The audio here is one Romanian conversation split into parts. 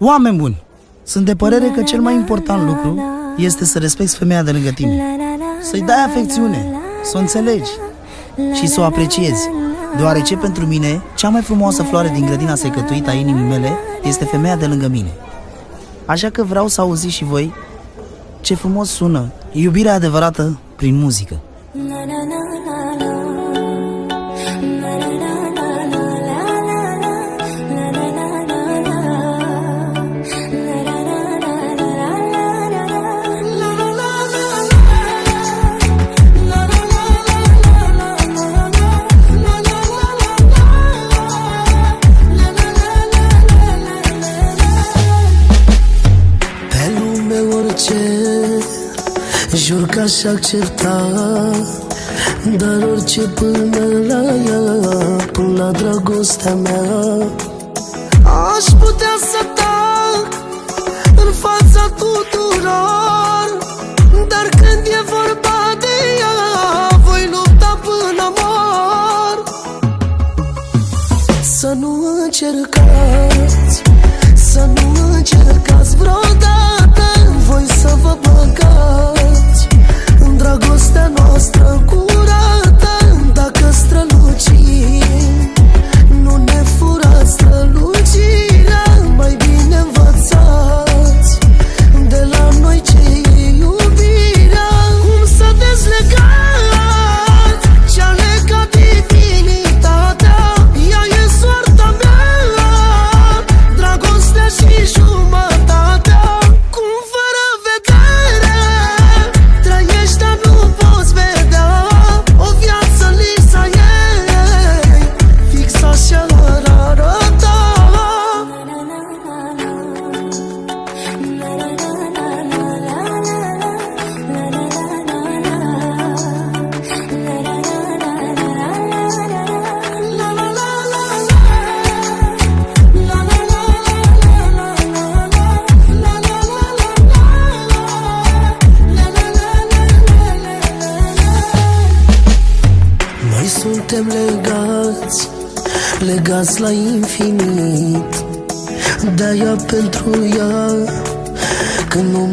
Oameni buni, sunt de părere că cel mai important lucru este să respecti femeia de lângă tine, să-i dai afecțiune, să o înțelegi și să o apreciezi, deoarece pentru mine cea mai frumoasă floare din grădina secătuită a inimii mele este femeia de lângă mine. Așa că vreau să auziți și voi ce frumos sună iubirea adevărată prin muzică. Jur că aș accepta, dar orice până la ea, până la dragostea mea. Aș putea să tac în fața tuturor, dar când e vorba de ea, voi lupta până mor. Să nu încercați, să nu încercați vreodată voi să vă băgați în dragostea noastră curată. Dacă strălucim, nu ne furați strălucirea, mai bine învățați de la noi ce e iubirea. Cum să dezlegați ce-a legat divinitatea, ea e soarta mea, dragostea și jumătatea. Cum fără vedere trăiești, dar nu poți vedea o viață lisa ei, fix așa ar arăta. Noi suntem legați, legați la infinit. De-aia pentru ea, când nu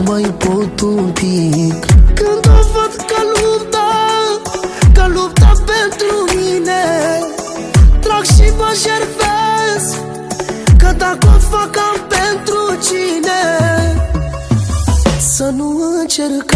mai pot un pic. Când o văd că lupta pentru mine, trag și mă jertfez, că dacă o fac am pentru cine. Să nu încercați